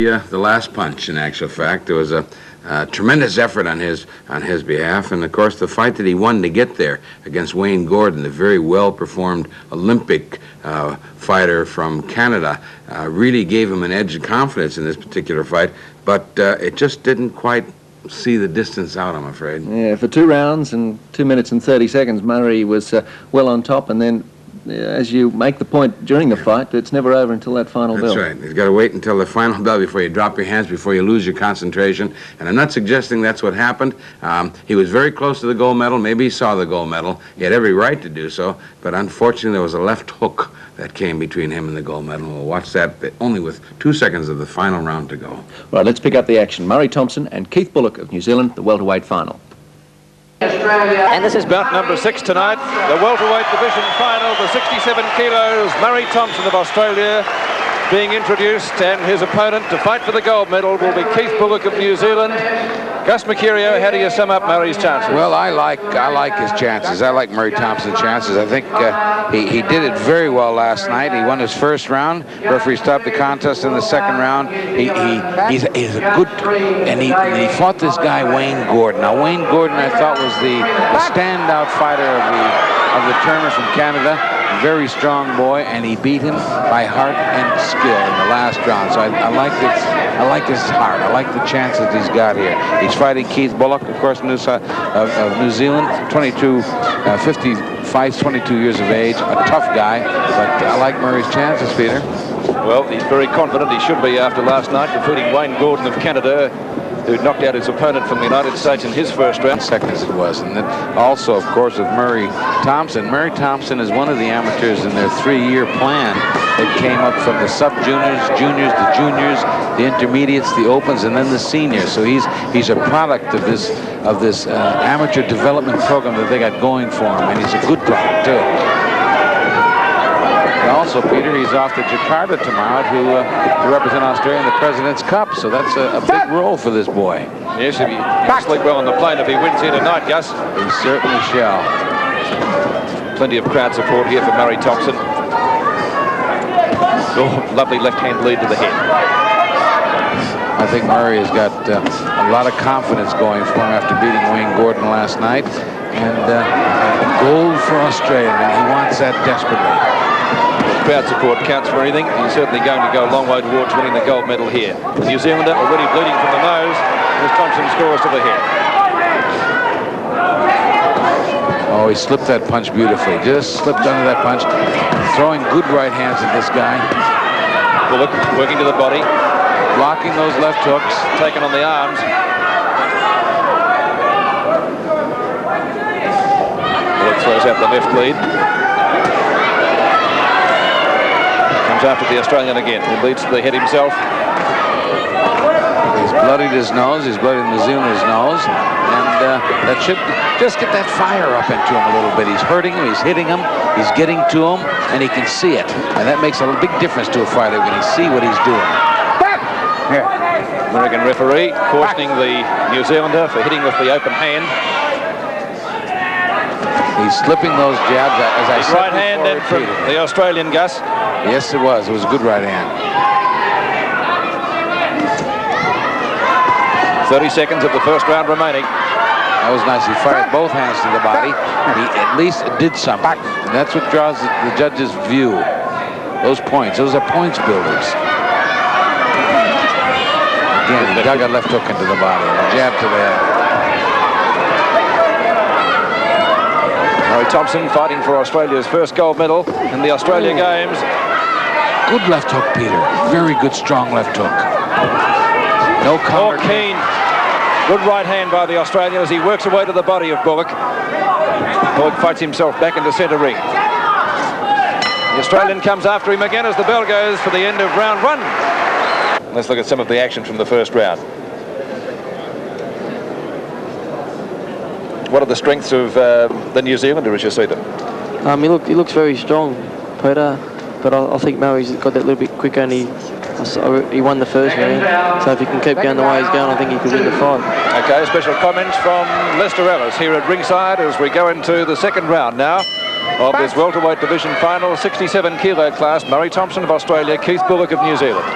The last punch, in actual fact. There was a tremendous effort on his behalf, and of course the fight that he won to get there against Wayne Gordon, the very well-performed Olympic fighter from Canada, really gave him an edge of confidence in this particular fight, but it just didn't quite see the distance out, I'm afraid. Yeah, for 2 rounds and 2 minutes and 30 seconds, Murray was well on top, and then as you make the point during the fight, it's never over until that final bell. That's right. You've got to wait until the final bell before you drop your hands, before you lose your concentration. And I'm not suggesting that's what happened. He was very close to the gold medal. Maybe he saw the gold medal. He had every right to do so. But unfortunately, there was a left hook that came between him and the gold medal. We'll watch that only with 2 seconds of the final round to go. Right, let's pick up the action. Murray Thomson and Keith Bullock of New Zealand, the welterweight final. And this is bout number 6 tonight, the welterweight division final, the 67 kilos, Murray Thomson of Australia being introduced, and his opponent to fight for the gold medal will be Keith Bullock of New Zealand. Gus Mercurio, how do you sum up Murray's chances? Well, I like his chances. I like Murray Thompson's chances. I think he did it very well last night. He won his first round. Referee stopped the contest in the second round. He's a good, and he fought this guy Wayne Gordon. Now Wayne Gordon, I thought, was the standout fighter of the tournament from Canada. Very strong boy, and he beat him by heart and skill in the last round. So I like this. I like his heart. I like the chances he's got here. He's fighting Keith Bullock, of course, of New Zealand, 50 fights, 22 years of age, a tough guy. But I like Murray's chances, Peter. Well, he's very confident. He should be after last night, defeating Wayne Gordon of Canada, who knocked out his opponent from the United States in his first round. Seconds it was. And then also, of course, with Murray Thomson. Murray Thomson is one of the amateurs in their 3-year plan that came up from the sub-juniors, juniors, the juniors, the intermediates, the opens, and then the seniors. So he's a product of this amateur development program that they got going for him, and he's a good product too. Also, Peter, he's off to Jakarta tomorrow to represent Australia in the President's Cup, so that's a big role for this boy. Yes, he'll sleep well on the plane if he wins here tonight, Gus. He certainly shall. Plenty of crowd support here for Murray Thomson. Oh, lovely left-hand lead to the head. I think Murray has got a lot of confidence going for him after beating Wayne Gordon last night, and gold for Australia, and he wants that desperately. Crowd support counts for anything. He's certainly going to go a long way towards winning the gold medal here. The New Zealander already bleeding from the nose as Thomson scores to the head. Oh, he slipped that punch beautifully. Just slipped under that punch. Throwing good right hands at this guy. Bullock working to the body. Blocking those left hooks. Taken on the arms. Bullock throws out the left lead. After the Australian again. He leads to the head himself. He's bloodied his nose. He's bloodied New Zealander's nose. And that should just get that fire up into him a little bit. He's hurting him. He's hitting him. He's getting to him. And he can see it. And that makes a big difference to a fighter when he see what he's doing. Here. American referee cautioning the New Zealander for hitting with the open hand. He's slipping those jabs, as I said. Right hand then from the Australian, Gus. Yes, it was. It was a good right hand. 30 seconds of the first round remaining. That was nice. He fired both hands to the body. He at least did something. And that's what draws the judge's view. Those points. Those are points builders. Again, he dug a left hook into the body. A jab to the head. Murray Thomson fighting for Australia's first gold medal in the Australia Games. Good left hook, Peter. Very good, strong left hook. No counter. Keen. Good right hand by the Australian as he works away to the body of Bullock. Bullock fights himself back into centre ring. The Australian comes after him again as the bell goes for the end of round 1. Let's look at some of the action from the first round. What are the strengths of the New Zealander as you see them? He looks very strong, Peter, but I think Murray's got that little bit quicker, and he won the first round. So if he can keep going the way he's going, I think he could win the fight. Okay, special comments from Lester Ellis here at ringside as we go into the second round now of this welterweight division final, 67 kilo class. Murray Thomson of Australia, Keith Bullock of New Zealand.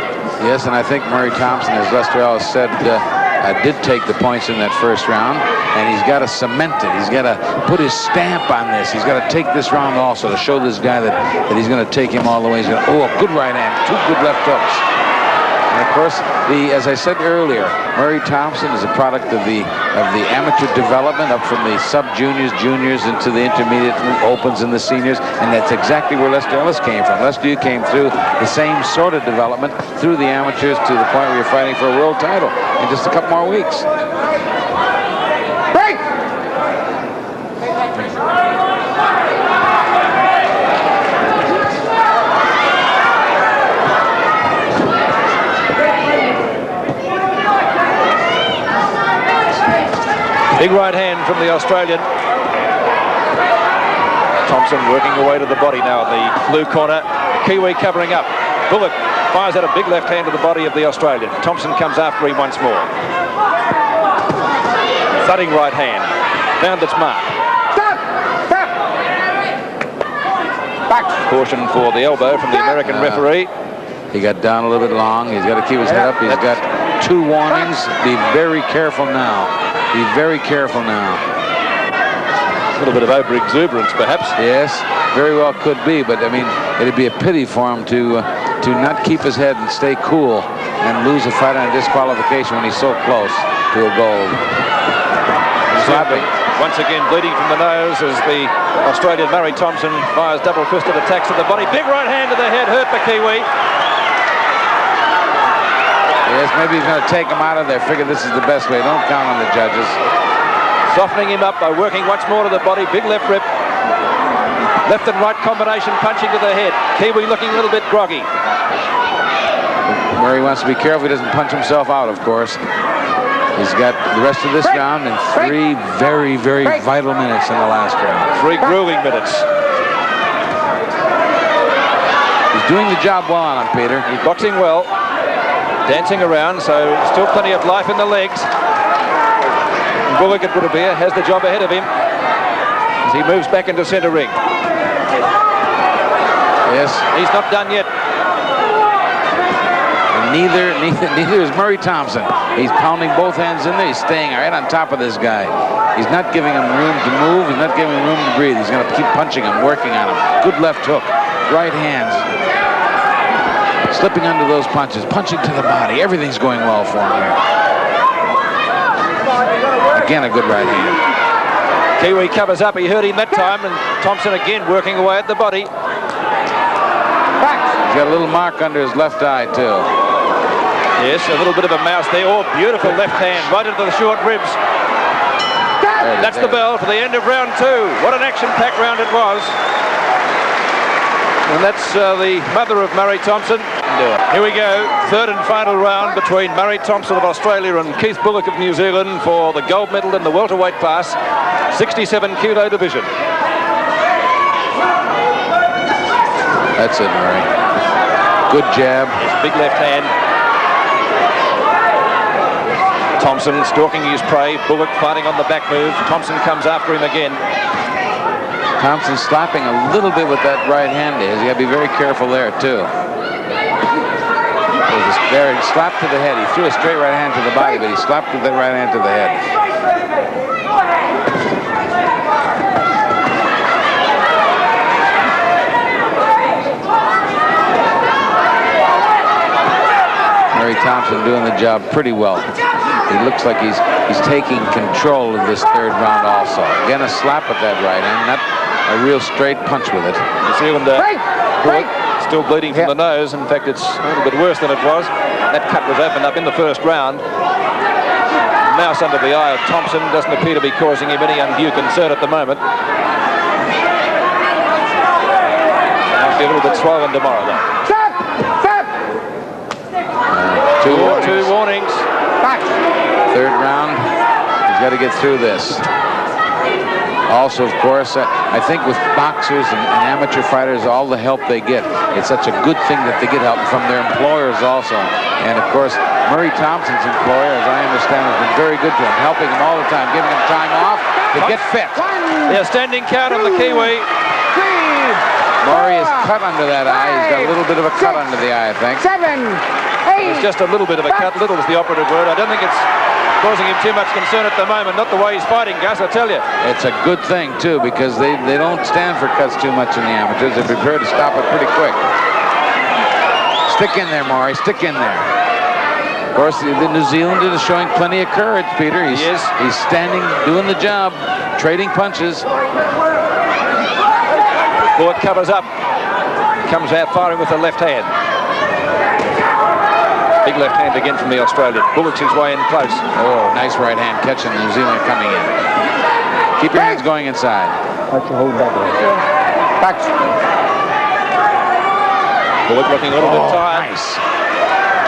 Yes, and I think Murray Thomson, as Lester Ellis said, did take the points in that first round, and he's got to cement it. He's got to put his stamp on this. He's got to take this round also to show this guy that he's going to take him all the way. He's going to, oh, a good right hand, 2 good left hooks. And of course, as I said earlier, Murray Thomson is a product of the amateur development up from the sub-juniors, juniors into the intermediate opens and the seniors, and that's exactly where Lester Ellis came from. Lester, you came through the same sort of development through the amateurs to the point where you're fighting for a world title in just a couple more weeks. Break! Big right hand from the Australian. Thomson working away to the body now in the blue corner. Kiwi covering up. Bullock fires out a big left hand to the body of the Australian. Thomson comes after him once more. Thudding right hand. Found its mark. Stop! Stop! Back. Caution for the elbow from the American referee. He got down a little bit long. He's got to keep his head up. He's got 2 warnings. Be very careful now. Be very careful now. A little bit of over-exuberance, perhaps. Yes, very well could be, but I mean, it'd be a pity for him to not keep his head and stay cool and lose a fight on a disqualification when he's so close to a gold. Slapping. Once again, bleeding from the nose as the Australian Murray Thomson fires double-fisted attacks to the body. Big right hand to the head, hurt the Kiwi. Yes, maybe he's going to take him out of there. Figure this is the best way. Don't count on the judges. Softening him up by working once more to the body. Big left rip. Left and right combination punching to the head. Kiwi looking a little bit groggy. Murray wants to be careful he doesn't punch himself out, of course. He's got the rest of this round and 3 very, very vital minutes in the last round. 3 grueling minutes. He's doing the job well on him, Peter. He's boxing well. Dancing around, so still plenty of life in the legs. And Bullock, it would appear, has the job ahead of him as he moves back into centre ring. Yes. He's not done yet. And neither is Murray Thomson. He's pounding both hands in there. He's staying right on top of this guy. He's not giving him room to move. He's not giving him room to breathe. He's going to keep punching him, working on him. Good left hook, right hands. Slipping under those punches, punching to the body. Everything's going well for him here. Again, a good right hand. Kiwi covers up. He hurt him that time, and Thomson again working away at the body. He's got a little mark under his left eye, too. Yes, a little bit of a mouse there. Oh, beautiful left hand right into the short ribs. That's the bell for the end of round 2. What an action-packed round it was. And that's the mother of Murray Thomson. Here we go, 3rd and final round between Murray Thomson of Australia and Keith Bullock of New Zealand for the gold medal in the welterweight pass, 67-kilo division. That's it, Murray. Good jab. Big left hand. Thomson stalking his prey. Bullock fighting on the back move. Thomson comes after him again. Thomson slapping a little bit with that right hand. He's got to be very careful there, too. There, he slapped to the head. He threw a straight right hand to the body, but he slapped with that right hand to the head. Murray Thomson doing the job pretty well. He looks like he's taking control of this 3rd round also. Again, a slap with that right hand, not a real straight punch with it. New Zealand Bullock still bleeding from the nose. In fact, it's a little bit worse than it was. That cut was opened up in the first round. Mouse under the eye of Thomson doesn't appear to be causing him any undue concern at the moment. Might be a little bit swollen tomorrow, though. Stop! Stop! 2 warnings. 2 warnings. Back. 3rd round. He's got to get through this. Also, of course, I think with boxers and amateur fighters, all the help they get, it's such a good thing that they get help from their employers also. And, of course, Murray Thompson's employer, as I understand, has been very good to him, helping him all the time, giving him time off to get fit. Yeah, standing count on the Kiwi. Murray is cut under that eye. He's got a little bit of a cut under the eye, I think. 7, 8, It's just a little bit of a cut. Little is the operative word. I don't think it's causing him too much concern at the moment. Not the way he's fighting, Gus, I tell you. It's a good thing, too, because they don't stand for cuts too much in the amateurs. They're prepared to stop it pretty quick. Stick in there, Maury. Stick in there. Of course, the New Zealander is showing plenty of courage, Peter. He's standing, doing the job, trading punches. Bullock covers up. Comes out firing with the left hand. Big left hand again from the Australian. Bullock's his way in close. Oh, nice right hand catching the New Zealander coming in. Keep your hands going inside. Back. Bullock looking a little bit tired. Nice.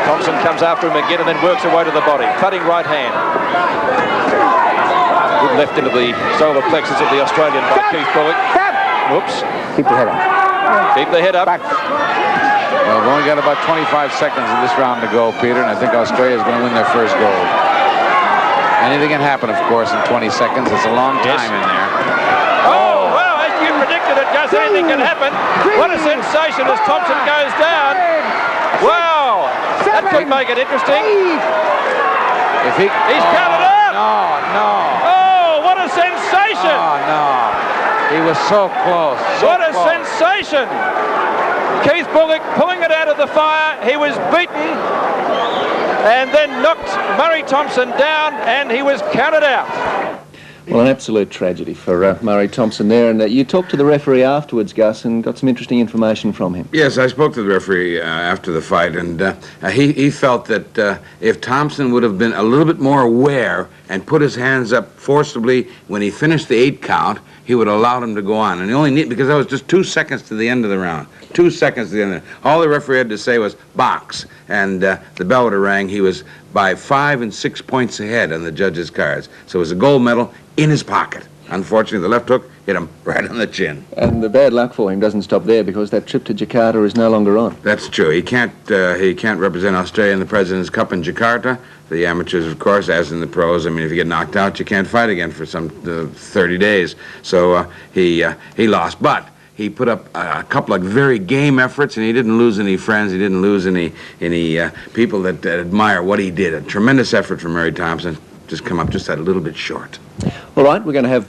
Thomson comes after him again and then works away to the body. Cutting right hand. Good left into the solar plexus of the Australian by Keith Bullock. Whoops. Keep your head up. Keep the head up. Back. Well, we've only got about 25 seconds of this round to go, Peter, and I think Australia's going to win their first gold. Anything can happen, of course, in 20 seconds. It's a long time in there. Oh, well, as you predicted it, Gus, anything can happen. What a sensation as Thomson goes down. Wow, that could make it interesting. If he's counted out. No. Oh, what a sensation. Oh, no. He was so close. What a sensation. Keith Bullock pulling it out of the fire. He was beaten and then knocked Murray Thomson down, and he was counted out. Well, an absolute tragedy for Murray Thomson there. And you talked to the referee afterwards, Gus, and got some interesting information from him. Yes, I spoke to the referee after the fight, and he felt that if Thomson would have been a little bit more aware and put his hands up forcibly when he finished the 8 count, he would have allowed him to go on. And he only need, because that was just 2 seconds to the end of the round. 2 seconds to the end of the round. All the referee had to say was box, and the bell would have rang. He was by 5 and 6 points ahead on the judges' cards. So it was a gold medal in his pocket. Unfortunately, the left hook hit him right on the chin. And the bad luck for him doesn't stop there, because that trip to Jakarta is no longer on. That's true. He can't represent Australia in the President's Cup in Jakarta. The amateurs, of course, as in the pros, I mean, if you get knocked out, you can't fight again for some 30 days. So he lost. But he put up a couple of very game efforts, and he didn't lose any friends. He didn't lose any people that admire what he did. A tremendous effort from Murray Thomson. Just come up just a little bit short. All right, we're going to have